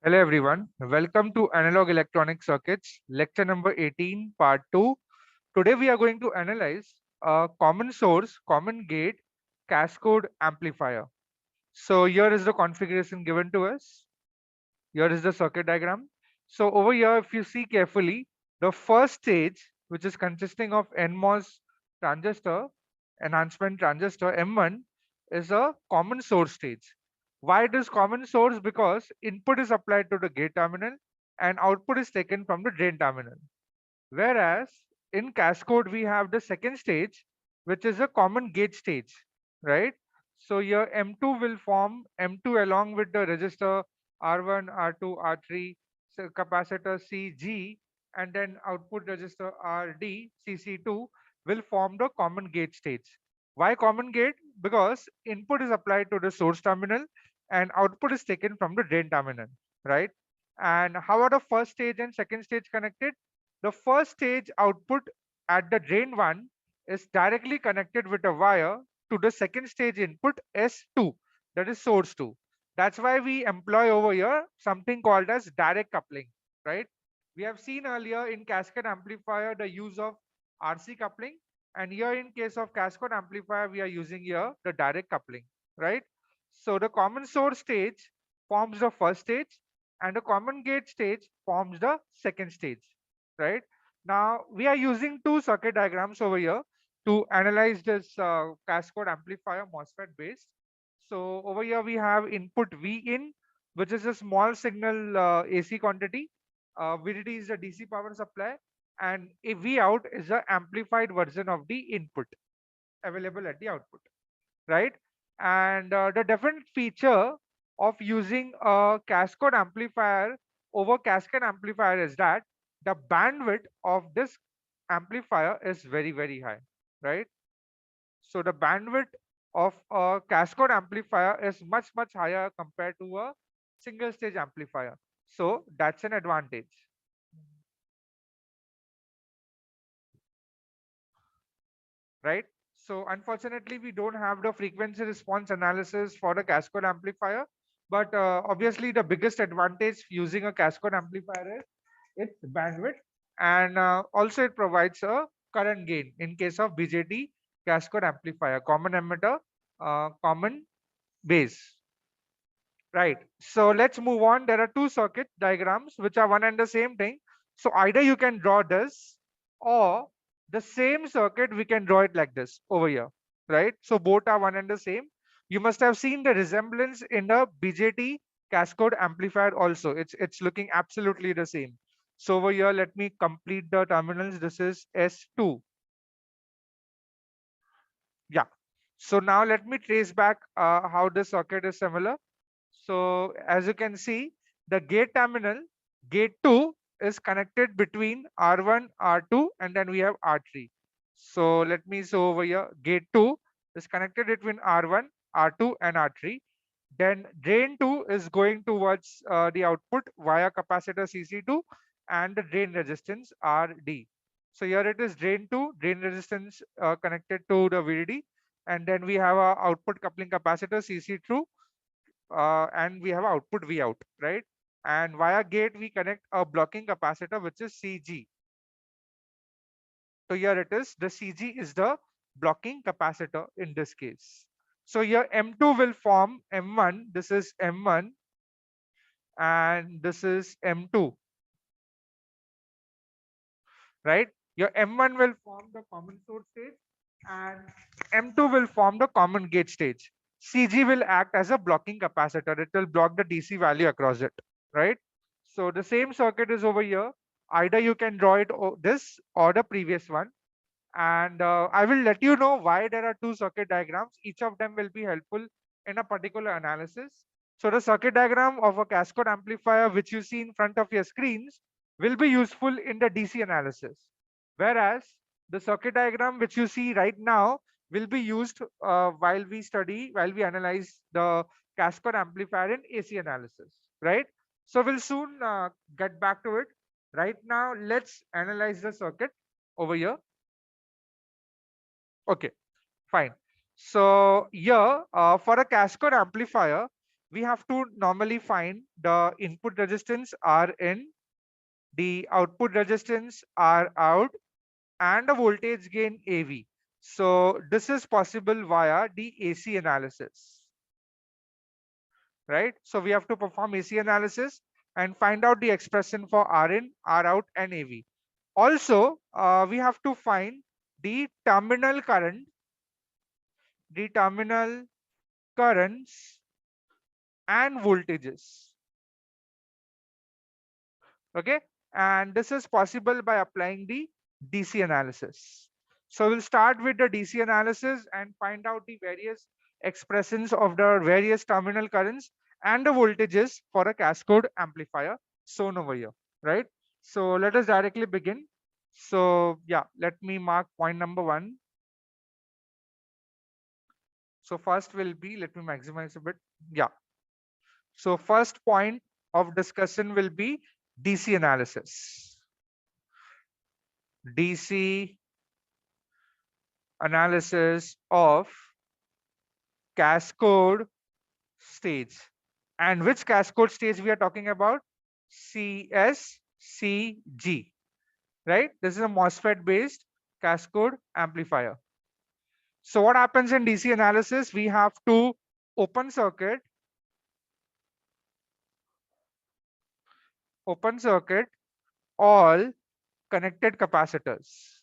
Hello everyone, welcome to Analog Electronic Circuits, lecture number 18, part 2. Today we are going to analyze a common source, common gate, cascode amplifier. So here is the configuration given to us. Here is the circuit diagram. So over here, if you see carefully, the first stage, which is consisting of NMOS transistor, enhancement transistor M1, is a common source stage. Why it is common source? Because input is applied to the gate terminal and output is taken from the drain terminal. Whereas in Cascode, we have the second stage, which is a common gate stage, right? So your M2 will form M2 along with the resistor R1, R2, R3, so capacitor CG, and then output resistor RD, CC2 will form the common gate stage. Why common gate? Because input is applied to the source terminal and output is taken from the drain terminal, right? And how are the first stage and second stage connected? The first stage output at the drain 1 is directly connected with a wire to the second stage input S2, that is source 2. That's why we employ over here something called as direct coupling, right? We have seen earlier in cascade amplifier the use of RC coupling, and here in case of cascade amplifier we are using here the direct coupling, right? So the common source stage forms the first stage and the common gate stage forms the second stage, right? Now we are using two circuit diagrams over here to analyze this cascade amplifier MOSFET based. So over here we have input V in, which is a small signal AC quantity. VDD is the DC power supply, and a V out is the amplified version of the input available at the output, right? And the different feature of using a cascade amplifier over cascade amplifier is that the bandwidth of this amplifier is very high, right? So the bandwidth of a cascade amplifier is much higher compared to a single stage amplifier. So that's an advantage, right? So unfortunately, we don't have the frequency response analysis for the cascade amplifier, but obviously the biggest advantage using a cascade amplifier is its bandwidth, and also it provides a current gain in case of BJT cascade amplifier, common emitter, common base. Right. So let's move on. There are two circuit diagrams which are one and the same thing. So either you can draw this or the same circuit, we can draw it like this over here. Right. So both are one and the same. You must have seen the resemblance in the BJT cascode amplifier also. It's looking absolutely the same. So over here, let me complete the terminals. This is S2. Yeah. So now let me trace back how the circuit is similar. So as you can see, the gate terminal, gate 2 is connected between R1, R2, and then we have R3. So let me show over here, gate 2 is connected between R1, R2, and R3. Then drain 2 is going towards the output via capacitor CC2 and the drain resistance RD. So here it is drain 2, drain resistance connected to the VDD, and then we have our output coupling capacitor CC2, and we have output V out, right? And via gate we connect a blocking capacitor which is CG. So here it is, the CG is the blocking capacitor in this case. So here M2 will form M1, this is M1, and this is M2, right? Your M1 will form the common source stage and M2 will form the common gate stage. CG will act as a blocking capacitor. It will block the DC value across it, right? So the same circuit is over here. Either you can draw it this or the previous one. And I will let you know why there are two circuit diagrams. Each of them will be helpful in a particular analysis. So the circuit diagram of a cascade amplifier, which you see in front of your screens, will be useful in the DC analysis. Whereas the circuit diagram which you see right now will be used while we analyze the cascade amplifier in AC analysis, right? So we'll soon get back to it. Right now, let's analyze the circuit over here. Okay, fine. So here, for a cascade amplifier, we have to normally find the input resistance R in, the output resistance R out, and the voltage gain AV. So this is possible via the AC analysis, right? So we have to perform AC analysis and find out the expression for R in, R out, and AV. Also, we have to find the terminal currents and voltages. Okay, and this is possible by applying the DC analysis. So we'll start with the DC analysis and find out the various expressions of the various terminal currents and the voltages for a cascode amplifier shown over here, right? So let us directly begin. So yeah, let me mark point number 1. So first will be, let me maximize a bit. Yeah. So first point of discussion will be DC analysis. DC analysis of cascode stage. And which cascode stage we are talking about? CS-CG, right? This is a MOSFET based cascode amplifier. So what happens in DC analysis? We have to open circuit all connected capacitors.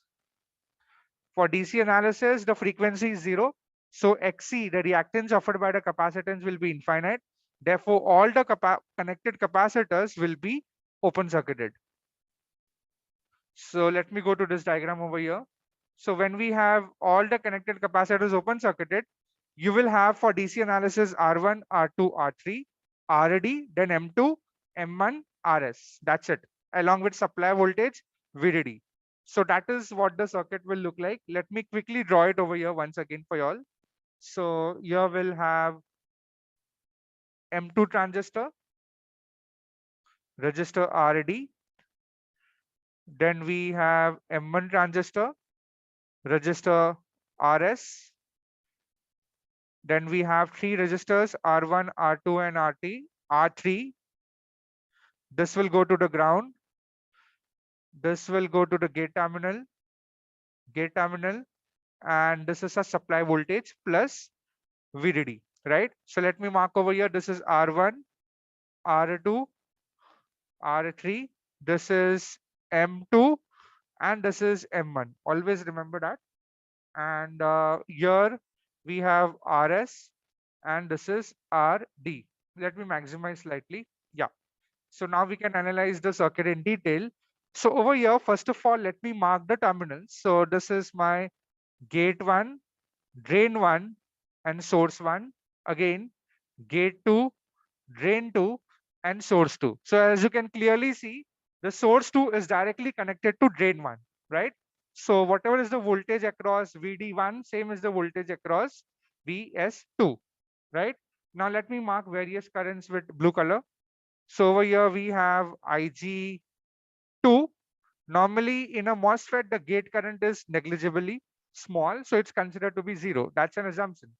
For DC analysis, the frequency is 0. So XC, the reactance offered by the capacitance, will be infinite. Therefore, all the connected capacitors will be open circuited. So let me go to this diagram over here. So when we have all the connected capacitors open circuited, you will have for DC analysis R1, R2, R3, RD, then M2, M1, RS. That's it. Along with supply voltage, VDD. So that is what the circuit will look like. Let me quickly draw it over here once again for y'all. So here we'll have M2 transistor, resistor RD. Then we have M1 transistor, resistor RS. Then we have 3 resistors R1, R2, and R3. This will go to the ground. This will go to the gate terminal, and this is a supply voltage plus VDD, right? So let me mark over here. This is R1, R2, R3. This is M2, and this is M1. Always remember that. And here we have RS, and this is RD. Let me maximize slightly. Yeah. So now we can analyze the circuit in detail. So over here, first of all, let me mark the terminals. So this is my gate 1, drain 1, and source 1. Again, gate 2, drain 2, and source 2. So as you can clearly see, the source 2 is directly connected to drain 1, right? So whatever is the voltage across VD1, same is the voltage across VS2, right? Now let me mark various currents with blue color. So over here we have IG2. Normally in a MOSFET, the gate current is negligibly small, so it's considered to be 0. That's an assumption,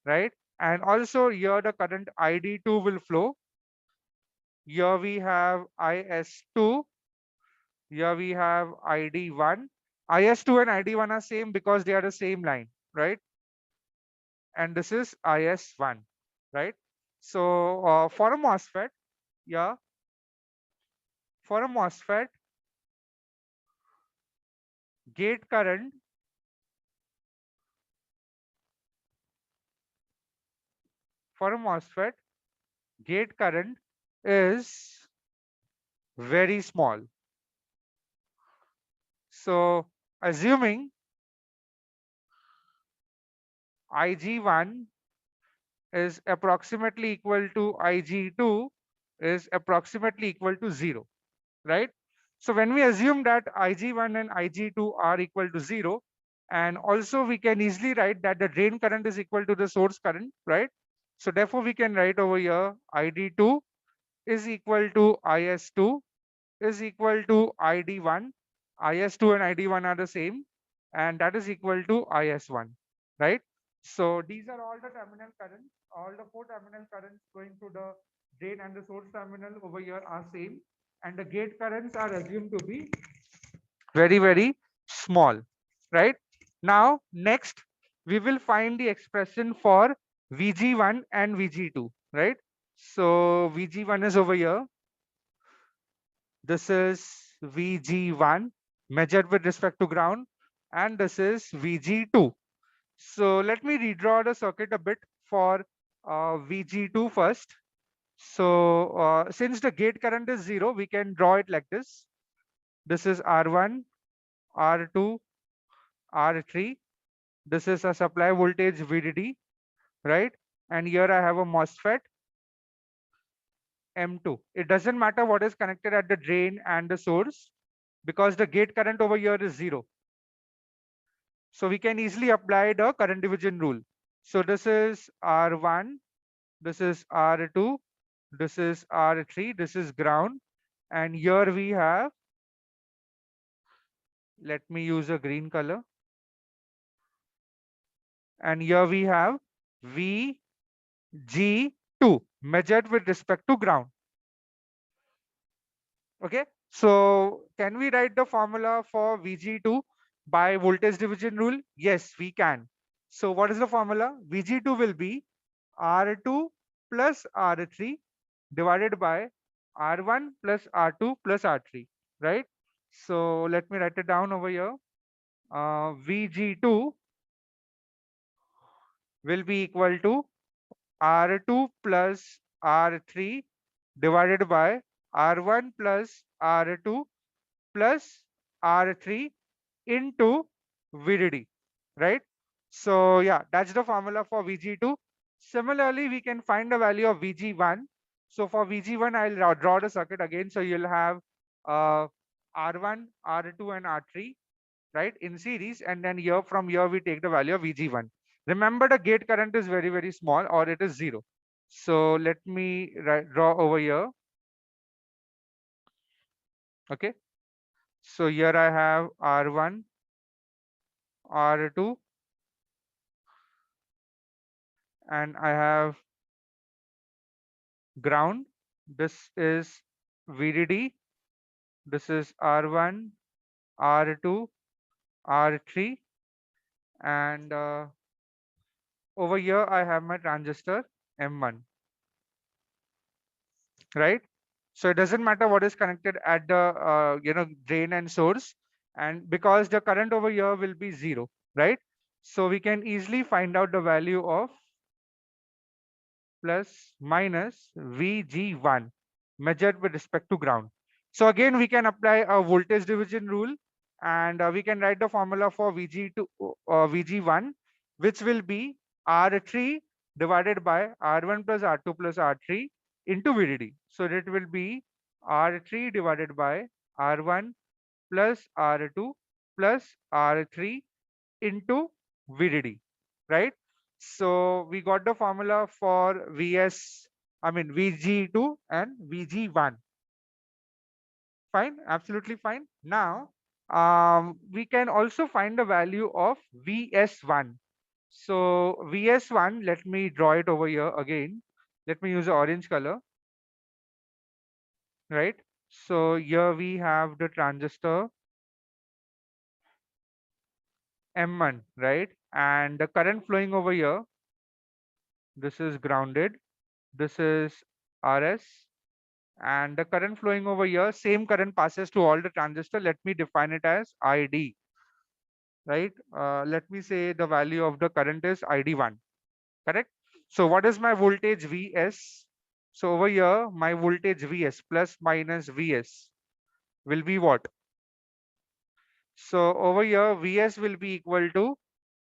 right? And also here the current ID2 will flow. Here we have IS2. Here we have ID1. IS2 and ID1 are same because they are the same line, right? And this is IS1, right? So for a MOSFET, yeah, for a MOSFET, gate current gate current is very small. So assuming IG1 is approximately equal to IG2 is approximately equal to 0, right? So when we assume that IG1 and IG2 are equal to 0, and also we can easily write that the drain current is equal to the source current, right? So therefore we can write over here ID2 is equal to IS2 is equal to ID1. IS2 and ID1 are the same, and that is equal to IS1, right? So these are all the terminal currents. All the four terminal currents going to the drain and the source terminal over here are same, and the gate currents are assumed to be very small, right? Now next we will find the expression for VG1 and VG2, right? So VG1 is over here. This is VG1 measured with respect to ground, and this is VG2. So let me redraw the circuit a bit for VG2 first. So since the gate current is 0, we can draw it like this. This is R1, R2, R3. This is a supply voltage VDD, right? And here I have a MOSFET M2. It doesn't matter what is connected at the drain and the source because the gate current over here is 0. So we can easily apply the current division rule. So this is R1, this is R2, this is R3, this is ground. And here we have, let me use a green color. And here we have VG2 measured with respect to ground. Okay, so can we write the formula for VG2 by voltage division rule? Yes, we can. So what is the formula? VG2 will be R2 plus R3 divided by R1 plus R2 plus R3, right? So let me write it down over here. VG2 will be equal to R2 plus R3 divided by R1 plus R2 plus R3 into VDD, right? So yeah, that's the formula for VG2. Similarly, we can find the value of VG1. So for VG1, I'll draw the circuit again. So you'll have R1, R2, and R3, right, in series. And then here from here, we take the value of VG1. Remember, the gate current is very small, or it is 0. So let me draw over here. Okay. So here I have R1, R2, and I have ground. This is VDD. This is R1, R2, R3, and over here I have my transistor M1, right? So it doesn't matter what is connected at the drain and source, and because the current over here will be 0, right? So we can easily find out the value of plus minus VG1 measured with respect to ground. So again, we can apply a voltage division rule, and we can write the formula for VG2, VG1, which will be R3 divided by R1 plus R2 plus R3 into VDD. So that will be R3 divided by R1 plus R2 plus R3 into VDD, right? So we got the formula for VG2 and VG1. Fine, absolutely fine. Now, we can also find the value of VS1. So VS1, let me draw it over here again. Let me use the orange color, right? So here we have the transistor M1, right? And the current flowing over here, this is grounded, this is RS, and the current flowing over here, same current passes to all the transistor. Let me define it as ID, right? Let me say the value of the current is ID1, correct? So what is my voltage VS? So over here, my voltage VS plus minus VS will be what? So over here, VS will be equal to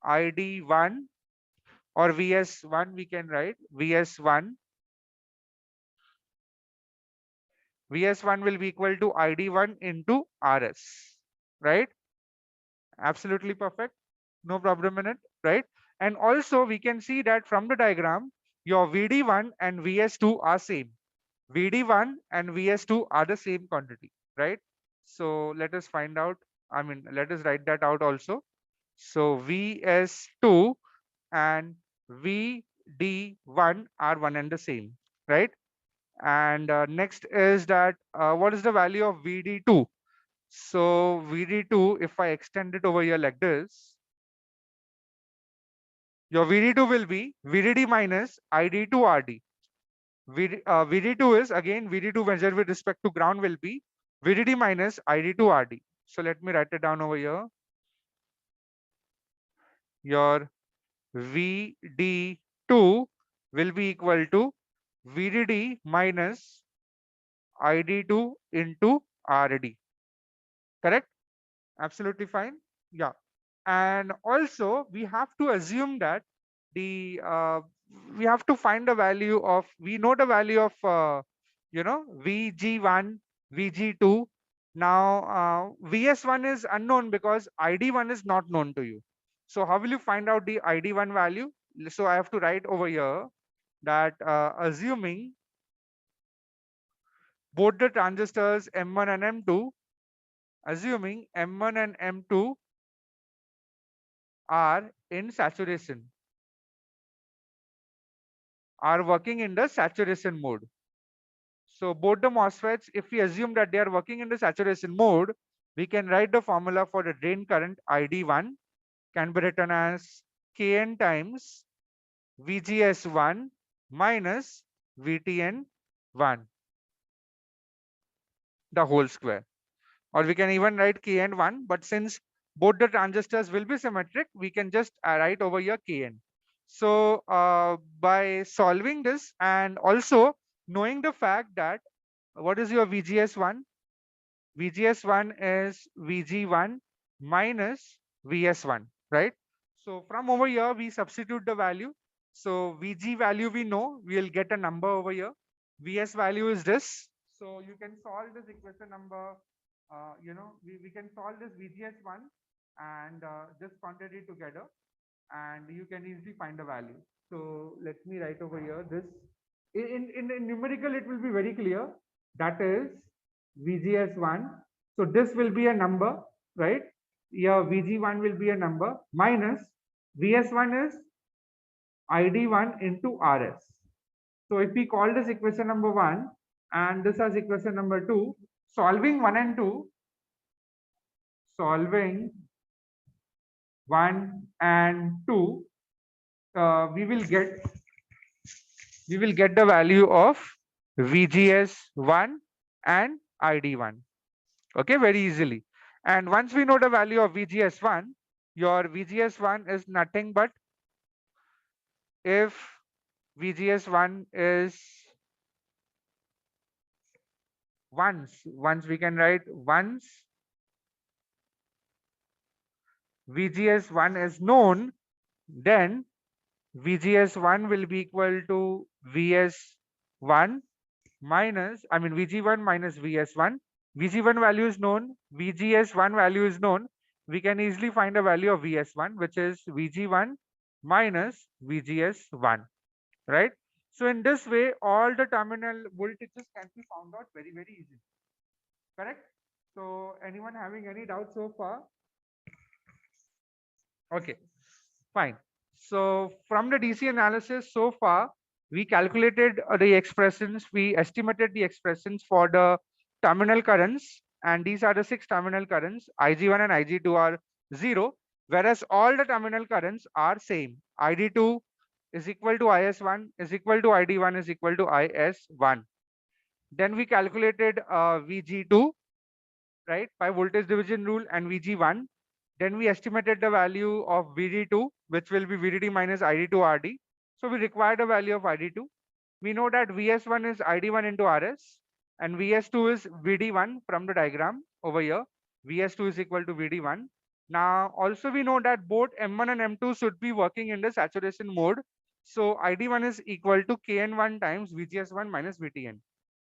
ID1, or VS1, we can write VS1. VS1 will be equal to ID1 into RS, right? Absolutely perfect. No problem in it, right? And also we can see that from the diagram, your VD1 and VS2 are same. VD1 and VS2 are the same quantity, right? So let us find out, let us write that out also. So VS2 and VD1 are one and the same, right? And next is that what is the value of VD2? So VD2, if I extend it over here like this, your VD2 will be VDD minus ID2RD. VD2 is again VD2 measured with respect to ground will be VDD minus ID2RD. So let me write it down over here. Your VD2 will be equal to VDD minus ID2 into RD. Correct? Absolutely fine. Yeah. And also we have to assume that the we have to find the value of, we know the value of VG1, VG2. Now VS1 is unknown because ID1 is not known to you. So how will you find out the ID1 value? So I have to write over here that assuming both the transistors M1 and M2, assuming M1 and M2 are in saturation, are working in the saturation mode. So both the MOSFETs, if we assume that they are working in the saturation mode, we can write the formula for the drain current ID1 can be written as Kn times VGS1 minus VTN1, the whole square. Or we can even write Kn1, but since both the transistors will be symmetric, we can just write over here Kn. So by solving this and also knowing the fact that what is your VGS1? VGS1 is VG1 minus VS1, right? So from over here, we substitute the value. So VG value we know, we'll get a number over here. VS value is this. So you can solve this equation number, we can solve this VGS1 and this quantity together, and you can easily find the value. So let me write over here this. In numerical, it will be very clear. That is VGS1. So this will be a number, right? Here VG1 will be a number minus VS1 is ID1 into RS. So if we call this equation number 1 and this as equation number 2, solving 1 and 2, solving 1 and 2, we will get the value of VGS1 and ID1. Okay, very easily. And once we know the value of VGS1, your VGS1 is nothing but, if VGS1 is once we can write once VGS1 is known, then VGS1 will be equal to VS1 minus, VG1 minus VS1. VG1 value is known, VGS1 value is known. We can easily find a value of VS1, which is VG1 minus VGS1, right? So in this way, all the terminal voltages can be found out very, very easily. Correct? So anyone having any doubt so far? Okay, fine. So from the DC analysis so far, we calculated the expressions, we estimated the expressions for the terminal currents, and these are the 6 terminal currents. IG1 and IG2 are 0, whereas all the terminal currents are same. ID2 is equal to IS1 is equal to ID1 is equal to IS1. Then we calculated VG2, right, by voltage division rule, and VG1. Then we estimated the value of VD2, which will be VDD minus ID2 RD. So we required a value of ID2. We know that VS1 is ID1 into RS, and VS2 is VD1 from the diagram over here. VS2 is equal to VD1. Now, also we know that both M1 and M2 should be working in the saturation mode. So ID1 is equal to Kn1 times VGS1 minus VTN.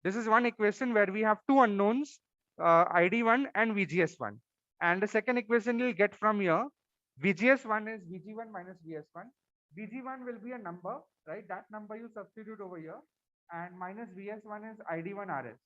This is one equation where we have two unknowns, ID1 and VGS1. And the second equation we'll get from here, VGS1 is VG1 minus VS1. VG1 will be a number, right? That number you substitute over here, and minus VS1 is ID1 RS.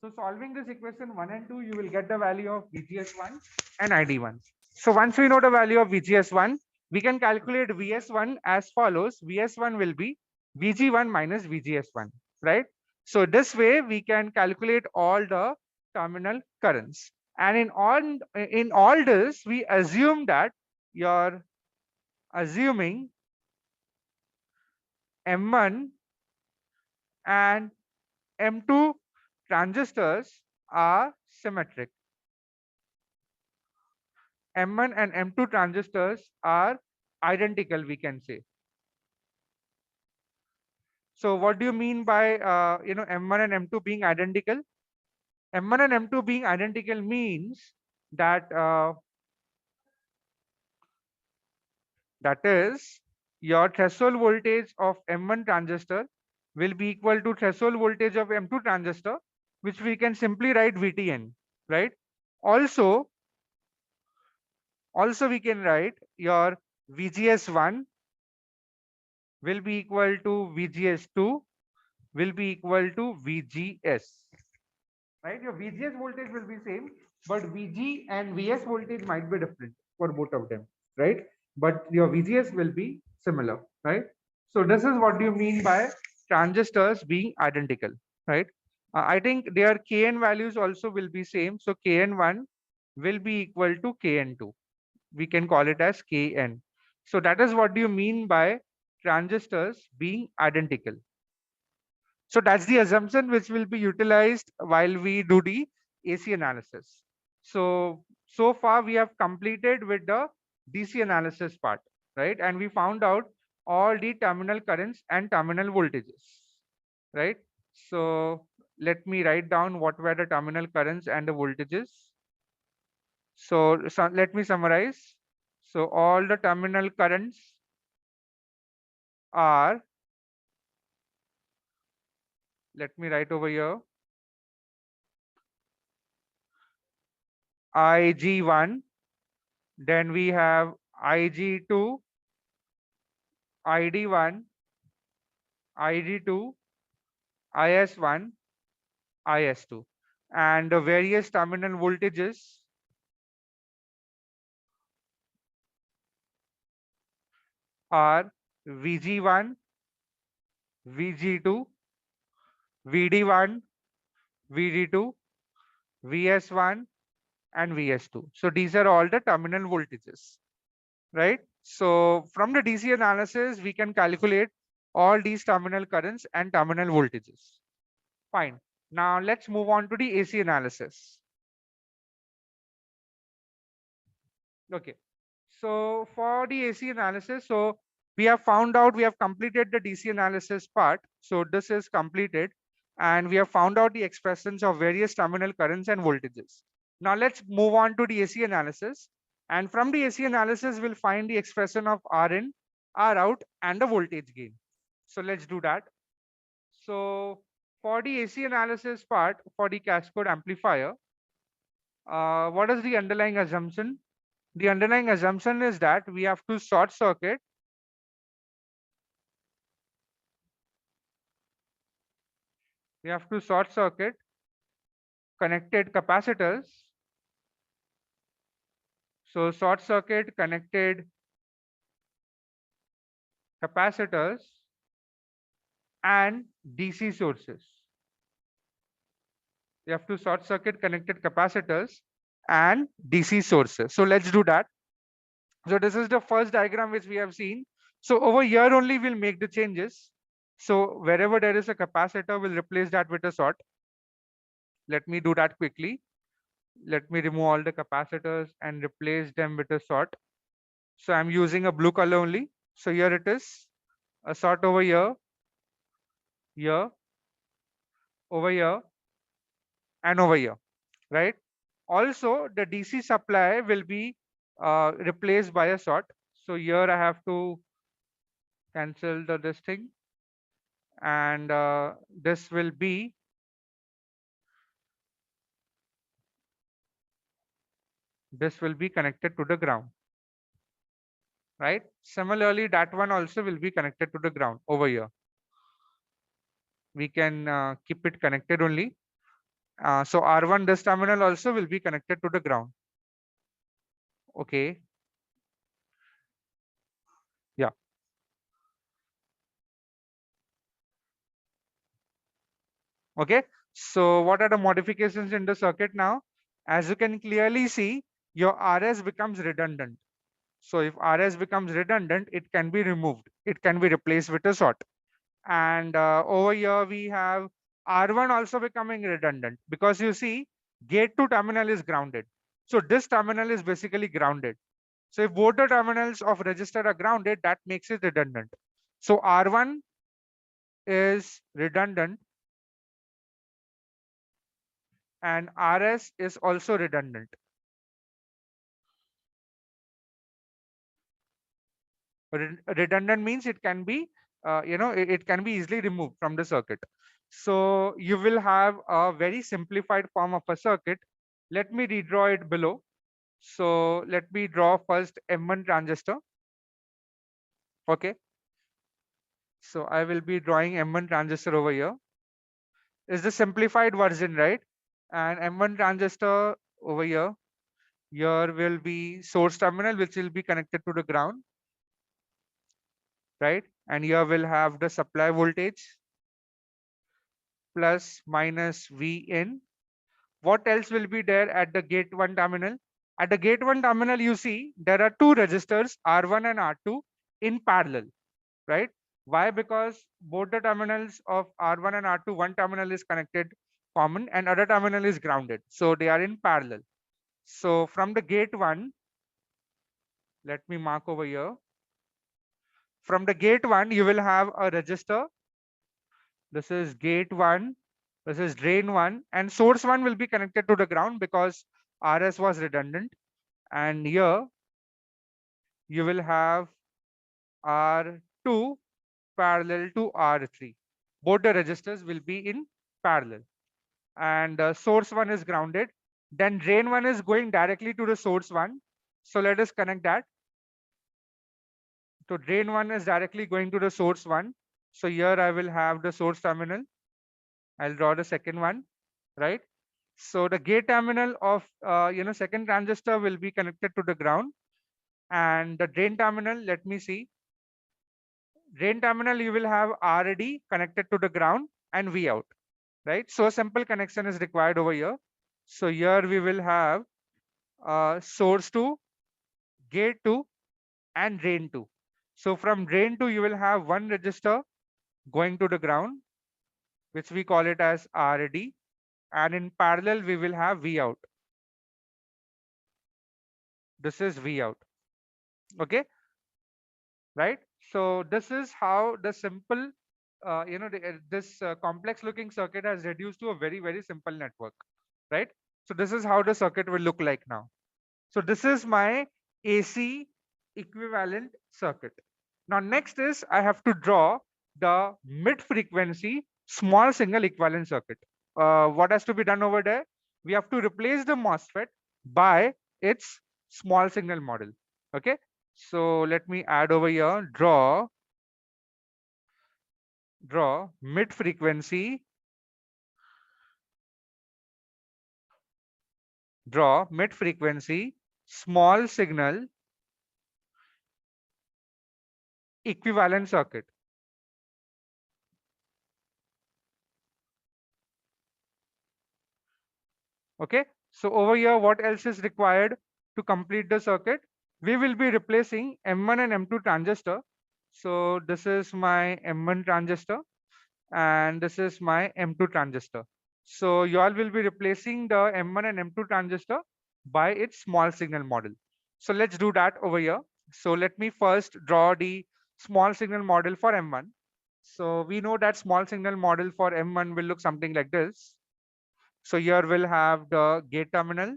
So solving this equation 1 and 2, you will get the value of VGS1 and ID1. So once we know the value of VGS1, We can calculate Vs1 as follows. Vs1 will be Vg1 minus Vgs1, right? So this way we can calculate all the terminal currents. And in all this, we assume that you're assuming M1 and M2 transistors are symmetric. M1 and M2 transistors are identical, we can say. So what do you mean by M1 and M2 being identical? M1 and M2 being identical means that that is your threshold voltage of M1 transistor will be equal to threshold voltage of M2 transistor, which we can simply write VTN, right? Also, we can write your VGS1 will be equal to VGS2 will be equal to VGS, right? Your VGS voltage will be same, but VG and VS voltage might be different for both of them, right? But your VGS will be similar, right? So this is what you mean by transistors being identical, right? I think their Kn values also will be same. So Kn1 will be equal to Kn2. We can call it as Kn. So that is what you mean by transistors being identical. So that's the assumption which will be utilized while we do the AC analysis. So far we have completed with the DC analysis part, right? And we found out all the terminal currents and terminal voltages, right? So let me write down what were the terminal currents and the voltages. So let me summarize. So all the terminal currents are, let me write over here, IG1, then we have IG2, ID1, ID2, IS1, IS2. And the various terminal voltages are VG1, VG2, VD1, VD2, VS1, and VS2. So these are all the terminal voltages, right? So from the DC analysis, we can calculate all these terminal currents and terminal voltages. Fine. Now let's move on to the AC analysis. Okay. So for the AC analysis, so we have found out, we have completed the DC analysis part. So this is completed, and we have found out the expressions of various terminal currents and voltages. Now let's move on to the AC analysis. And from the AC analysis, we'll find the expression of Rin, Rout, and the voltage gain. So let's do that. So for the AC analysis part, for the cascode amplifier, what is the underlying assumption? The underlying assumption is that we have to short circuit connected capacitors. So short circuit connected capacitors and DC sources. You have to short circuit connected capacitors and DC sources. So let's do that. So this is the first diagram which we have seen. So over here only we'll make the changes. So wherever there is a capacitor, we'll replace that with a short. Let me do that quickly. Let me remove all the capacitors and replace them with a short. So I'm using a blue color only. So here it is, a short over here, here, over here, and over here, right? Also, the DC supply will be replaced by a short. So here I have to cancel this thing, and this will be connected to the ground, right? Similarly, that one also will be connected to the ground over here. We can keep it connected only. So R1, this terminal also will be connected to the ground. Okay. Okay, so what are the modifications in the circuit now? As you can clearly see, your RS becomes redundant. So if RS becomes redundant, it can be removed. It can be replaced with a short. And over here we have R1 also becoming redundant, because you see gate to terminal is grounded. So this terminal is basically grounded. So if both the terminals of register are grounded, that makes it redundant. So R1 is redundant and RS is also redundant. Redundant means it can be, it can be easily removed from the circuit. So you will have a very simplified form of a circuit. Let me redraw it below. So let me draw first M1 transistor. Okay. So I will be drawing M1 transistor over here. Is the simplified version, right? And M1 transistor over here. Here will be source terminal, which will be connected to the ground, right? And here will have the supply voltage plus minus V in. What else will be there at the gate 1 terminal? At the gate 1 terminal, you see there are two resistors, R1 and R2, in parallel, right? Why? Because both the terminals of R1 and R2, one terminal is connected common and other terminal is grounded. So they are in parallel. So from the gate 1, let me mark over here. From the gate 1, you will have a resistor. This is gate 1. This is drain 1. And source 1 will be connected to the ground because RS was redundant. And here you will have R2 parallel to R3. Both the resistors will be in parallel. And source 1 is grounded. Then drain 1 is going directly to the source 1. So let us connect that. So drain 1 is directly going to the source 1. So here I will have the source terminal. I'll draw the second one, right? So the gate terminal of second transistor will be connected to the ground, and the drain terminal, let me see. Drain terminal, you will have RD connected to the ground and V out, right? So a simple connection is required over here. So here we will have source 2, gate 2, and drain 2. So from drain 2, you will have one resistor going to the ground, which we call it as RD. And in parallel, we will have V out. This is V out. Okay, right? So this is how the simple, this complex looking circuit has reduced to a very, very simple network, right? So this is how the circuit will look like now. So this is my AC equivalent circuit. Now next is I have to draw the mid frequency small signal equivalent circuit. What has to be done over there? We have to replace the MOSFET by its small signal model. Okay. So let me add over here, draw mid frequency, small signal equivalent circuit. Okay, so over here, what else is required to complete the circuit? We will be replacing M1 and M2 transistor. So this is my M1 transistor and this is my M2 transistor. So you all will be replacing the M1 and M2 transistor by its small signal model. So let's do that over here. So let me first draw the small signal model for M1. So we know that small signal model for M1 will look something like this. So here we'll have the gate terminal,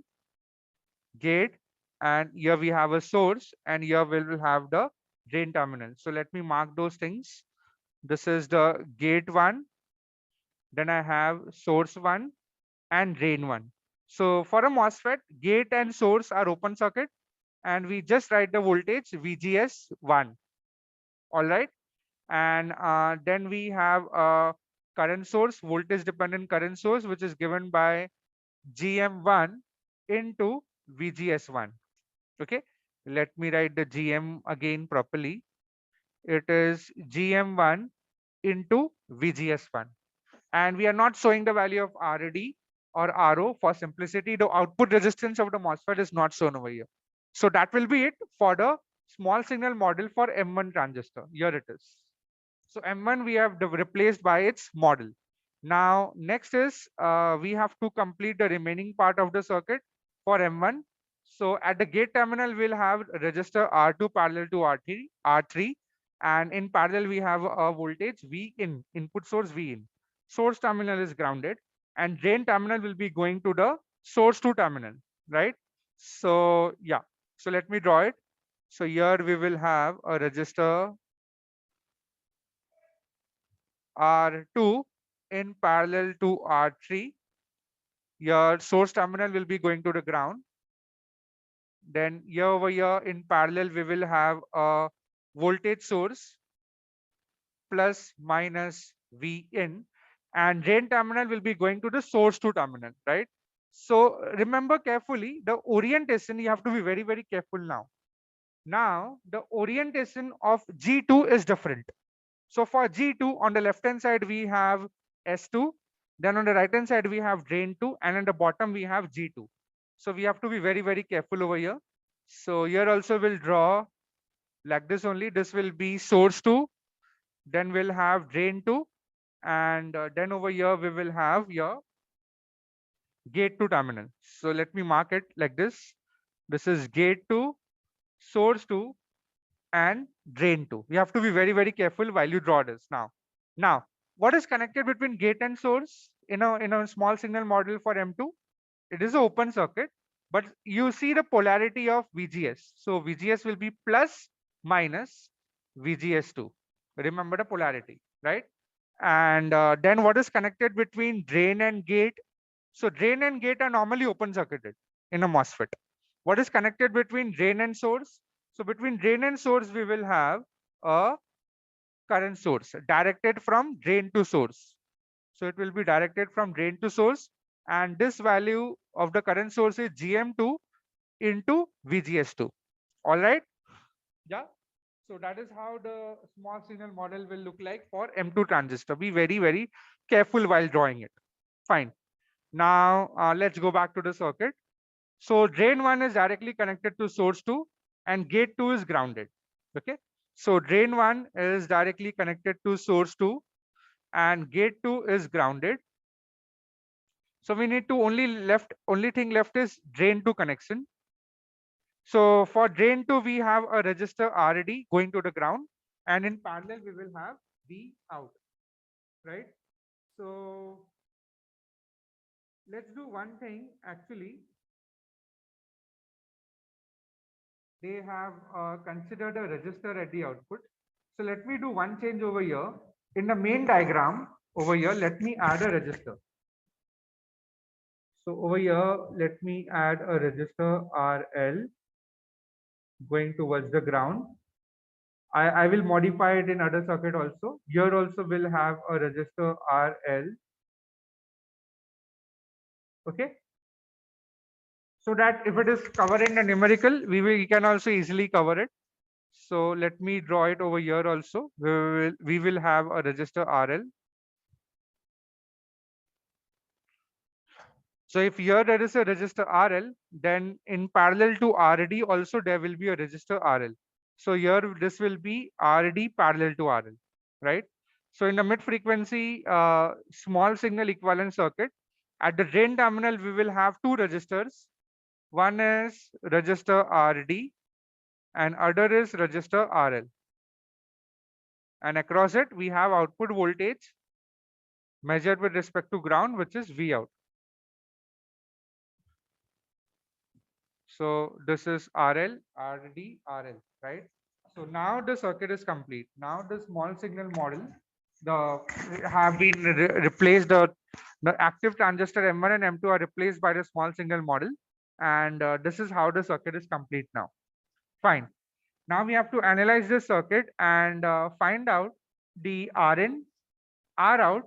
gate, and here we have a source, and here we will have the drain terminal. So let me mark those things. This is the gate 1, then I have source 1 and drain 1. So for a MOSFET, gate and source are open circuit, and we just write the voltage VGS1. All right. And then we have a current source, voltage dependent current source, which is given by GM1 into VGS1. Okay, let me write the GM again properly. It is GM1 into VGS1. And we are not showing the value of RD or RO for simplicity. The output resistance of the MOSFET is not shown over here. So that will be it for the small signal model for M1 transistor. Here it is. So M1 we have replaced by its model. Now next is we have to complete the remaining part of the circuit for M1. So at the gate terminal we'll have resistor R2 parallel to R3, and in parallel we have a voltage V in, input source V in. Source terminal is grounded, and drain terminal will be going to the source 2 terminal, right? So yeah, so let me draw it. So here we will have a resistor R2 in parallel to R3. Your source terminal will be going to the ground. Then here over here in parallel, we will have a voltage source plus minus V in, and drain terminal will be going to the source 2 terminal, right? So remember carefully the orientation, you have to be very, very careful now. Now the orientation of G2 is different. So for G2, on the left hand side, we have S2. Then on the right hand side, we have drain 2. And on the bottom, we have G2. So we have to be very, very careful over here. So here also we'll draw like this only. This will be source 2. Then we'll have drain 2. And then over here, we will have your gate 2 terminal. So let me mark it like this. This is gate 2, source 2, and drain 2. You have to be very, very careful while you draw this. Now, what is connected between gate and source in a small signal model for M2? It is an open circuit, but you see the polarity of VGS. So VGS will be plus minus VGS2. Remember the polarity, right? And then what is connected between drain and gate? So drain and gate are normally open circuited in a MOSFET. What is connected between drain and source? So between drain and source, we will have a current source directed from drain to source. So it will be directed from drain to source. And this value of the current source is GM2 into VGS2. All right. Yeah. So that is how the small signal model will look like for M2 transistor. Be very, very careful while drawing it. Fine. Now let's go back to the circuit. So drain 1 is directly connected to source 2 and gate 2 is grounded. Okay. So drain 1 is directly connected to source 2 and gate 2 is grounded. So we need to only thing left is drain 2 connection. So for drain 2, we have a resistor RD going to the ground, and in parallel, we will have V out, right? So let's do one thing actually. They have considered a resistor at the output. So let me do one change over here. In the main diagram over here, let me add a resistor. So over here, let me add a resistor RL going towards the ground. I will modify it in other circuit also. Here also will have a resistor RL. Okay. So that if it is covering the numerical, we can also easily cover it. So let me draw it over here also. We will have a resistor RL. So if here there is a resistor RL, then in parallel to RD also there will be a resistor RL. So here this will be RD parallel to RL, right? So in the mid frequency small signal equivalent circuit, at the drain terminal we will have two resistors. One is resistor RD and other is resistor RL. And across it we have output voltage measured with respect to ground, which is V out. So this is RL, RD, RL, right? So now the circuit is complete. Now the small signal model, the have been replaced. The active transistor M1 and M2 are replaced by the small signal model, and this is how the circuit is complete now. Fine. Now we have to analyze this circuit and find out the Rn, R out,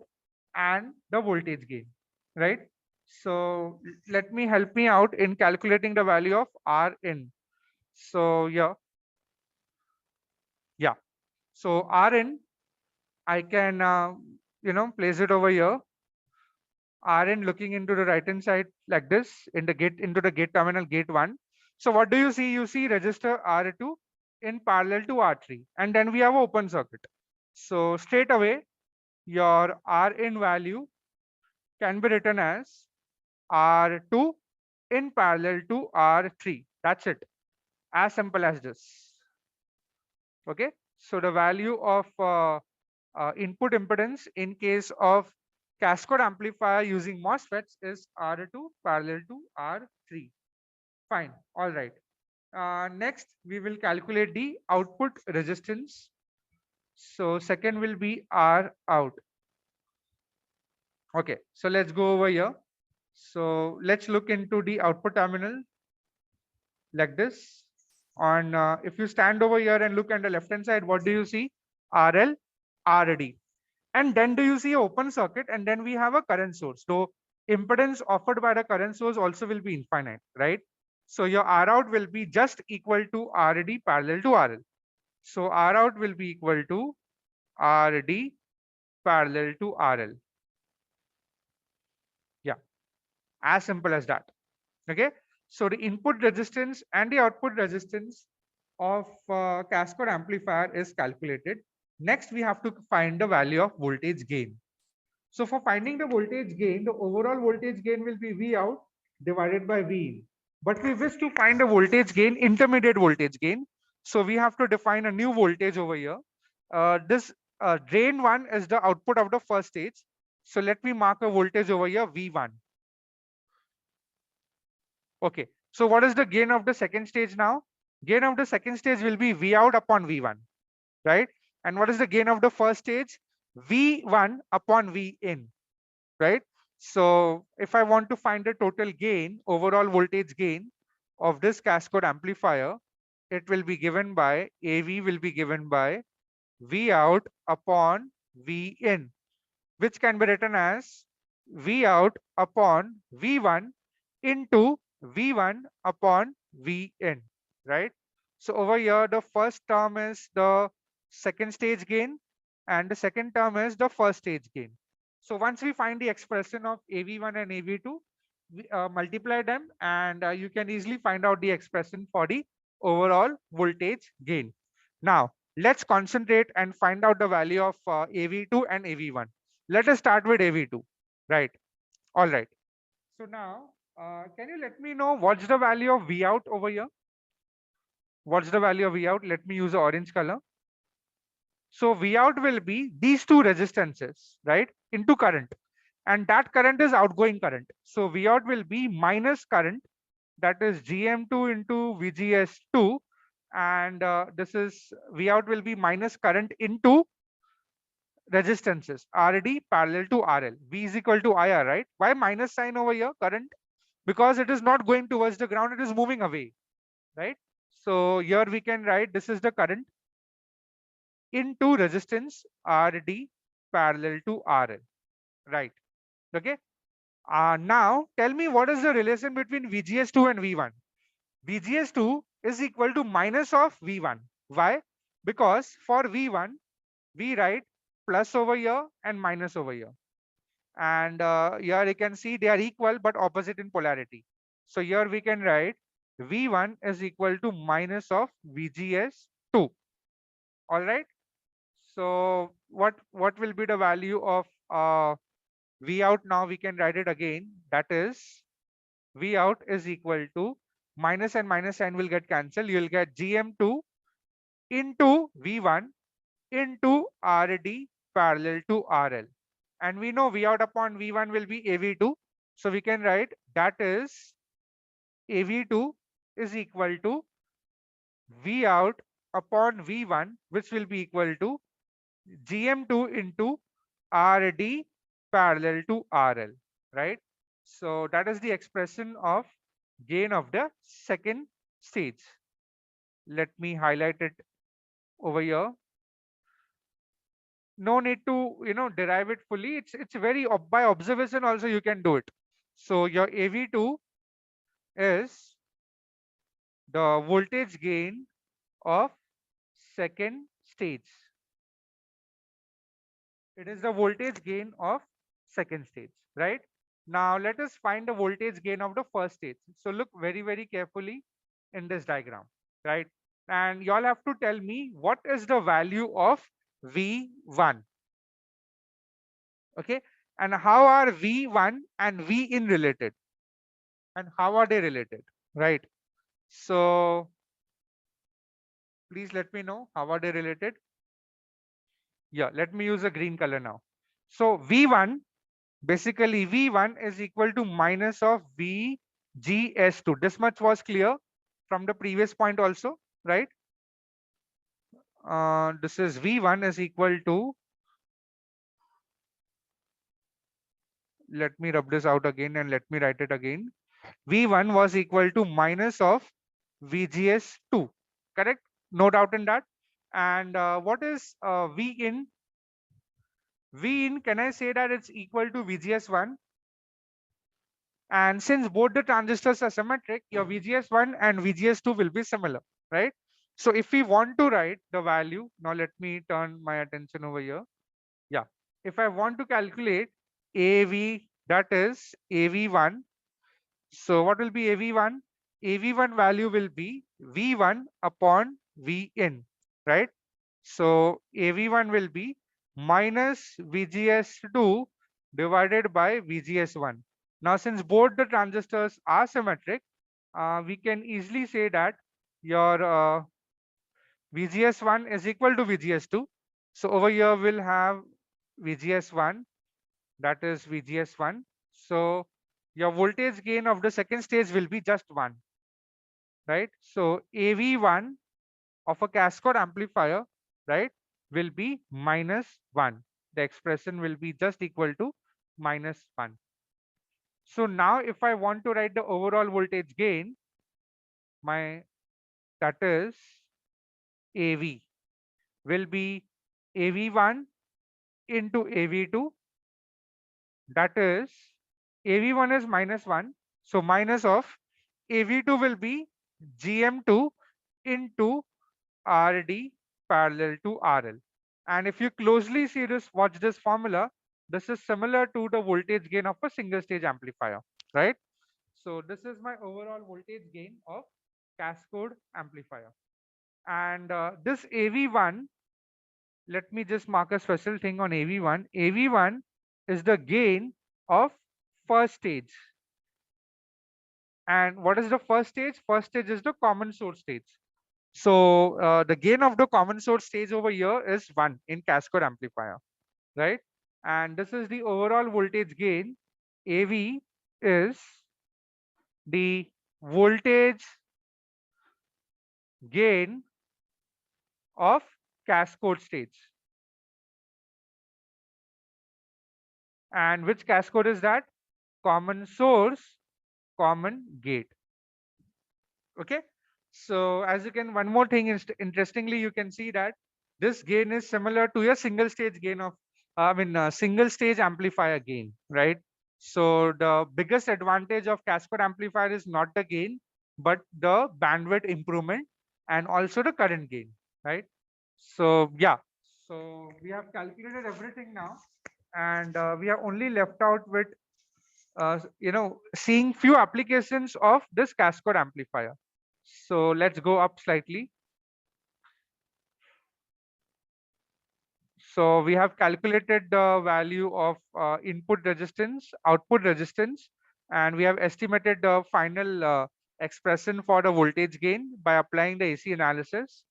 and the voltage gain, right? So let me help me out in calculating the value of R in. So yeah. So R in, I can place it over here. Rn looking into the right hand side like this in the gate, into the gate terminal, gate 1. So what do you see? You see register R2 in parallel to R3, and then we have open circuit. So straight away your Rin value can be written as R2 in parallel to R3. That's it. As simple as this. Okay. So the value of input impedance in case of cascode amplifier using MOSFETs is R2 parallel to R3. Fine. All right. Next, we will calculate the output resistance. So second will be R out. Okay. So let's go over here. So let's look into the output terminal like this. On if you stand over here and look at the left hand side, what do you see? RL, RD. And then do you see open circuit, and then we have a current source. So impedance offered by the current source also will be infinite, right? So your R out will be just equal to RD parallel to RL. So R out will be equal to RD parallel to RL. Yeah, as simple as that. Okay. So the input resistance and the output resistance of cascode amplifier is calculated. Next, we have to find the value of voltage gain. So for finding the voltage gain, the overall voltage gain will be V out divided by V in. But we wish to find a voltage gain, intermediate voltage gain. So we have to define a new voltage over here. This drain 1 is the output of the first stage. So let me mark a voltage over here, V1. Okay. So what is the gain of the second stage now? Gain of the second stage will be V out upon V1, right? And what is the gain of the first stage? V1 upon V in. Right? So if I want to find the total gain, overall voltage gain of this cascode amplifier, it will be given by AV will be given by V out upon V in, which can be written as V out upon V1 into V1 upon V in, right? So over here, the first term is the second stage gain, and the second term is the first stage gain. So once we find the expression of AV1 and AV2, we multiply them, and you can easily find out the expression for the overall voltage gain. Now, let's concentrate and find out the value of AV2 and AV1. Let us start with AV2, right? All right. So now, can you let me know what's the value of V out over here? What's the value of V out? Let me use the orange color. So V out will be these two resistances, right, into current. And that current is outgoing current. So V out will be minus current, that is GM2 into VGS2. And this is V out will be minus current into resistances RD parallel to RL. V is equal to IR, right? Why minus sign over here? Current, because it is not going towards the ground, it is moving away, right? So here we can write this is the current into resistance RD parallel to RL, right? Okay. Now tell me what is the relation between VGS2 and V1? VGS2 is equal to minus of V1. Why? Because for V1, we write plus over here and minus over here. And here you can see they are equal but opposite in polarity. So here we can write V1 is equal to minus of VGS2. All right. So what will be the value of V out? Now we can write it again. That is V out is equal to minus and minus sign will get cancelled. You will get GM2 into V1 into RD parallel to RL. And we know V out upon V1 will be AV2. So we can write that is AV2 is equal to V out upon V1, which will be equal to GM2 into RD parallel to RL, right? So that is the expression of gain of the second stage. Let me highlight it over here. No need to derive it fully. It's very by observation also you can do it. So your AV2 is the voltage gain of second stage. It is the voltage gain of second stage, right? Now let us find the voltage gain of the first stage. So look very, very carefully in this diagram, right? And you all have to tell me what is the value of V1, okay? And how are V1 and V in related? And how are they related, right? So please let me know how are they related. Yeah, let me use a green color now. So V1, basically V1 is equal to minus of VGS2. This much was clear from the previous point also, right? This is V1 is equal to, let me rub this out again and let me write it again. V1 was equal to minus of VGS2, correct? No doubt in that. And what is V in? V in, can I say that it's equal to VGS1? And since both the transistors are symmetric, your VGS1 and VGS2 will be similar, right? So if we want to write the value, now let me turn my attention over here. Yeah, if I want to calculate AV, that is AV1. So what will be AV1? AV1 value will be V1 upon Vin, right? So AV1 will be minus VGS2 divided by VGS1. Now, since both the transistors are symmetric, we can easily say that your VGS1 is equal to VGS2. So over here we'll have VGS1, that is VGS1. So your voltage gain of the second stage will be just 1, right? So AV1 of a cascade amplifier, right, will be minus 1. The expression will be just equal to minus 1. So now if I want to write the overall voltage gain, my that is AV will be AV1 into AV2, that is AV1 is minus 1. So minus of AV2 will be GM2 into RD parallel to RL. And if you closely see this, watch this formula, this is similar to the voltage gain of a single stage amplifier, right? So this is my overall voltage gain of cascode amplifier. And this AV1, let me just mark a special thing on AV1. AV1 is the gain of first stage. And what is the first stage? First stage is the common source stage. So the gain of the common source stage over here is 1 in cascade amplifier, right? And this is the overall voltage gain. AV is the voltage gain of cascade stage. And which cascade is that? Common source, common gate. Okay. So as you can, one more thing is interestingly, you can see that this gain is similar to a single stage gain of, single stage amplifier gain, right? So the biggest advantage of cascade amplifier is not the gain, but the bandwidth improvement and also the current gain, right? So yeah, so we have calculated everything now, and we are only left out with seeing few applications of this cascade amplifier. So let's go up slightly. So we have calculated the value of input resistance, output resistance, and we have estimated the final expression for the voltage gain by applying the AC analysis.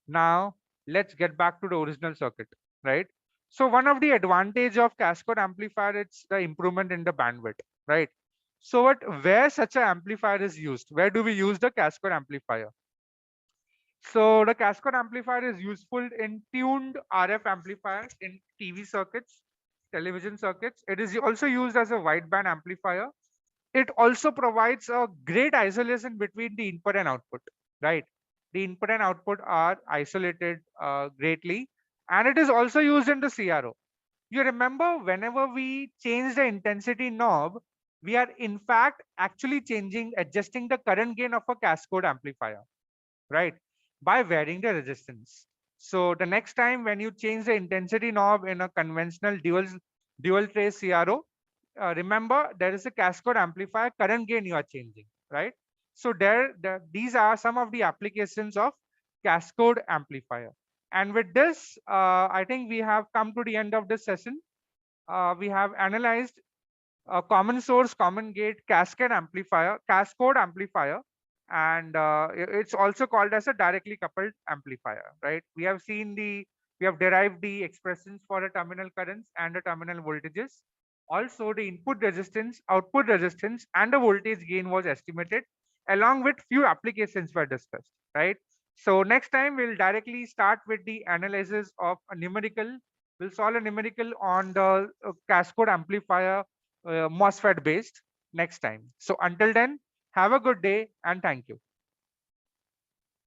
Now let's get back to the original circuit, right? So one of the advantage of cascade amplifier, it's the improvement in the bandwidth, right? So where such an amplifier is used? Where do we use the cascade amplifier? So the cascade amplifier is useful in tuned RF amplifiers in TV circuits, television circuits. It is also used as a wideband amplifier. It also provides a great isolation between the input and output, right? The input and output are isolated greatly, and it is also used in the CRO. You remember whenever we change the intensity knob, we are in fact actually adjusting the current gain of a cascade amplifier, right? By varying the resistance. So the next time when you change the intensity knob in a conventional dual trace CRO, remember there is a cascode amplifier, current gain you are changing, right? So these are some of the applications of cascode amplifier. And with this, I think we have come to the end of this session. We have analyzed a common source, common gate, cascode amplifier, and it's also called as a directly coupled amplifier, right? We have derived the expressions for the terminal currents and the terminal voltages. Also, the input resistance, output resistance, and the voltage gain was estimated, along with few applications were discussed, right? So next time we'll directly start with the analysis of a numerical. We'll solve a numerical on the cascode amplifier MOSFET based next time. So until then, have a good day and thank you.